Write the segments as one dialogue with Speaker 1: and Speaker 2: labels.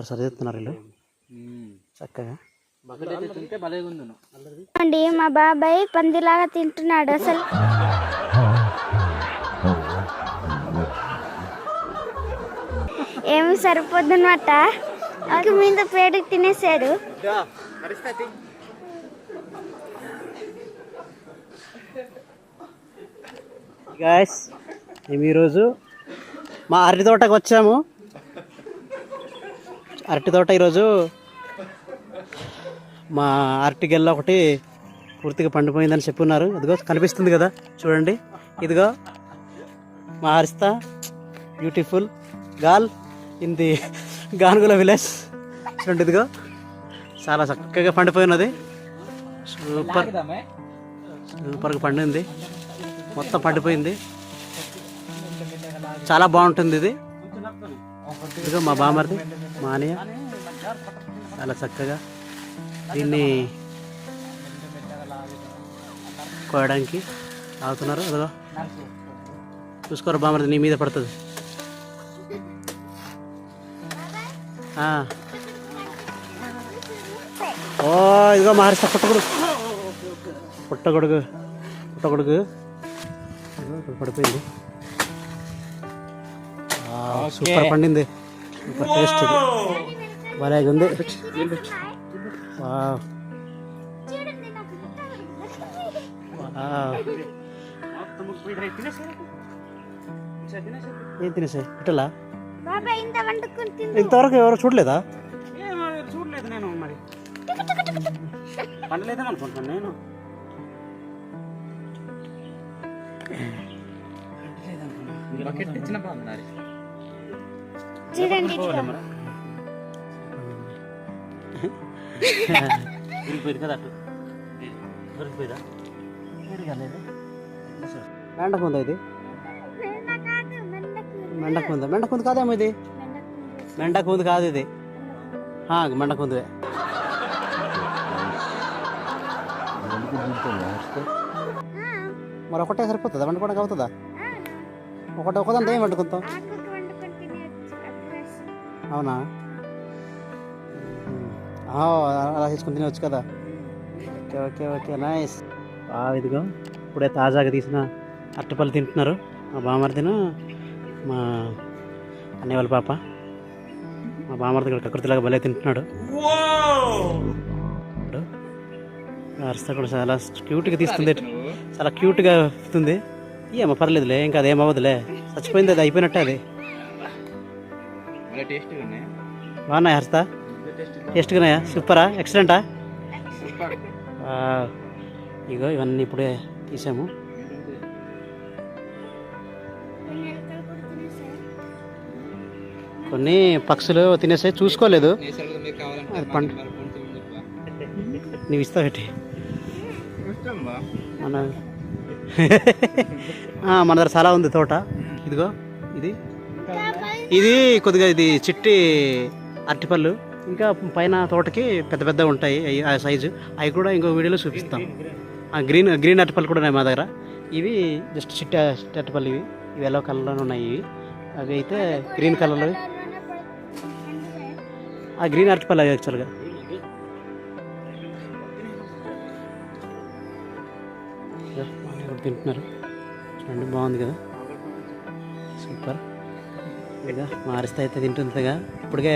Speaker 1: సరిదిస్తున్నారు వీళ్ళు చక్కగా.
Speaker 2: అండి మా బాబాయ్ పందిలాగా తింటున్నాడు అసలు. ఏమి సరిపోద్దనమాట. మీద పేడకి తినేసాడు.
Speaker 1: గాయ్స్ మేము ఈరోజు మా అరటి తోటకు వచ్చాము. అరటి తోట ఈరోజు మా అరటి గెల్ల ఒకటి పూర్తిగా పండిపోయిందని చెప్పున్నారు. అదిగో కనిపిస్తుంది కదా చూడండి. ఇదిగో మా హరిస్తా beautiful girl in the Ganugula village. చూడండి ఇదిగో చాలా చక్కగా పండిపోయినది. సూపర్గా పండింది, మొత్తం పండిపోయింది. చాలా బాగుంటుంది ఇది. ఇదిగో మా బామర్ది మా అన్నయ్య చాలా చక్కగా దీన్ని కోయడానికి ఆగుతున్నారు. అదిగో చూసుకోరు బామర్ది, నీ మీద పడుతుంది. ఓ ఇదిగో మారిస్తా పుట్టగొడుగు పడిపోయింది. సూపర్ పండింది, సూపర్ టేస్ట్ భలే ఉంది. ఏం తినేసాయి ఇటలా? ఇంతవరకు ఎవరు చూడలేదా? చూడలేదు నేను, మరి పండలేదని అనుకుంటున్నాను నేను. మెండకుందా ఇది? మెండకుంది కాదేమో ఇది. మెండకుంది కాదు ఇది, మెండకుందే. మరి ఒకటే సరిపోతుందా? వండుకోవడానికి అవుతుందా? ఒకదాని ఏం వండుకుంటాం? అవునా? అలా చేసుకుని తినవచ్చు కదా. Okay okay okay nice. ఇదిగో ఇప్పుడే తాజాగా తీసిన అరటిపళ్ళు తింటున్నారు మా బామర్దిను మా అన్నయ్య వాళ్ళ పాప. మా బామర్ది కూడా కకృతిలాగా భలే తింటున్నాడు. అరిస్తా కూడా చాలా క్యూట్గా తీస్తుంది, చాలా క్యూట్గా ఇస్తుంది. ఏమో పర్లేదులే, ఇంకా అదేం అవ్వదులే. చచ్చిపోయింది, అది అయిపోయినట్టే. అది బాగున్నాయా హరిస్తా? టేస్ట్గానాయా? సూపరా? ఎక్సలెంటా? ఇగో ఇవన్నీ ఇప్పుడే తీసాము. కొన్ని పక్షులు తినేసాయి, చూసుకోలేదు. నీవు ఇస్తావు పెట్టి మన దగ్గర చాలా ఉంది తోట. ఇదిగో ఇది కొద్దిగా ఇది చిట్టి అరటిపళ్ళు. ఇంకా పైన తోటకి పెద్ద పెద్ద ఉంటాయి ఆ సైజు. అవి కూడా ఇంకో వీడియోలో చూపిస్తాం. గ్రీన్ అరటిపళ్ళు కూడా ఉన్నాయి మా దగ్గర. ఇవి జస్ట్ చిట్టి అరటిపళ్ళు. ఇవి ఎల్లో కలర్లో ఉన్నాయి. ఇవి అవి అయితే గ్రీన్ కలర్లో. ఆ గ్రీన్ అరటిపళ్ళు అవి యాక్చువల్గా. తింటున్నారు చూడండి, బాగుంది కదా, సూపర్. ఇక మారిస్తే అయితే తింటుందిగా. ఇప్పటికే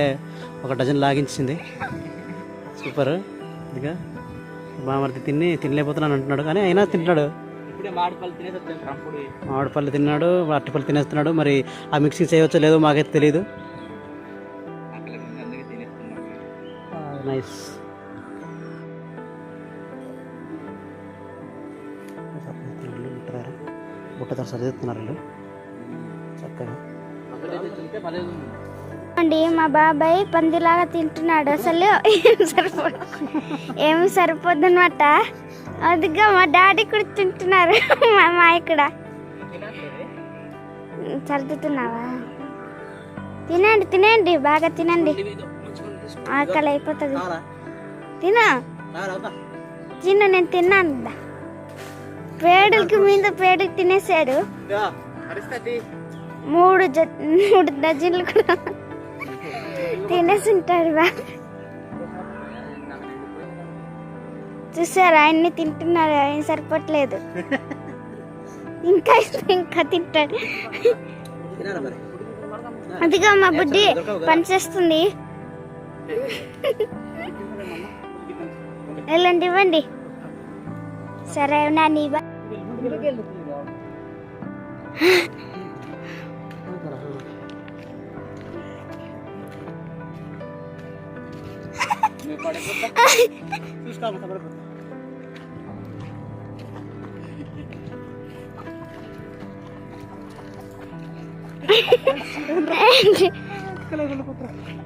Speaker 1: 1 డజన్ లాగించింది. సూపర్. ఇక బామర్ది తినలేకపోతున్నాను అంటున్నాడు, కానీ అయినా తింటున్నాడు. మామిడిపళ్ళు తిన్నాడు, అరటిపళ్ళు తినేస్తున్నాడు. మరి ఆ మిక్సింగ్ చేయవచ్చో లేదో మాకైతే తెలియదు. నైస్. బుట్ట సరిదిస్తున్నారు వీళ్ళు చక్కగా.
Speaker 2: అండి మా బాబాయ్ పందిలాగా తింటున్నాడు అసలు. ఏమి సరిపోద్దనమాట. అదిగా మా డాడీ కూడా తింటున్నారు. మా మాయ కూడా. సర్దుతున్నావా? తినండి బాగా తినండి, ఆకలి అయిపోతుంది. తిను నేను తిన్నాను. పేడకి తినేసాడు. 3 డజన్లు కూడా తినేసి ఉంటారు బా. చూసారు ఆయన్ని తింటున్నారు, ఆయన సరిపోవట్లేదు. ఇంకా ఇంకా తింటాడు. అదిగా మా బుడ్డి పని చేస్తుంది. వెళ్ళండి ఇవ్వండి. సరే నాని బా.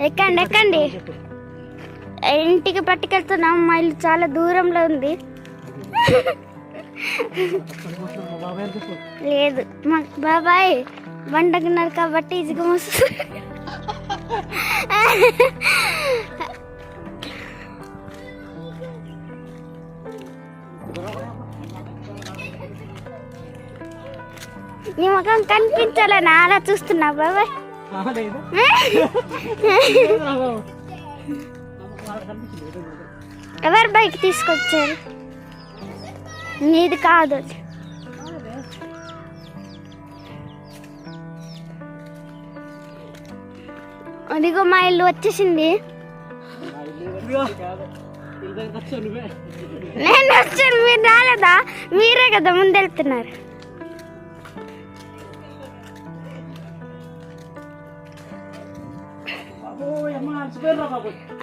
Speaker 2: ఎక్కండి ఎక్కండి. ఇంటికి పట్టుకెళ్తున్నాం. మా ఇల్లు చాలా దూరంలో ఉంది. లేదు మా బాబాయ్ వండకున్నారు కాబట్టి ఇసుక మోస్తుంది. నీ ముఖం కనిపించాలని అలా చూస్తున్నా బాబాయ్. ఎవరు బైక్ తీసుకొచ్చారు? నీది కాదు. అదిగో మా ఇల్లు వచ్చేసింది. నేను వచ్చాను, మీరు రాలేదా? మీరే కదా ముందెళ్తున్నారు.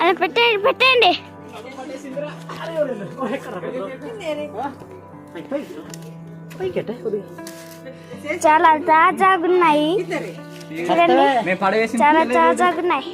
Speaker 2: అలా పెట్టండి పెట్టండి. చాలా తాజాగా ఉన్నాయి. చూడండి, చాలా తాజాగా ఉన్నాయి.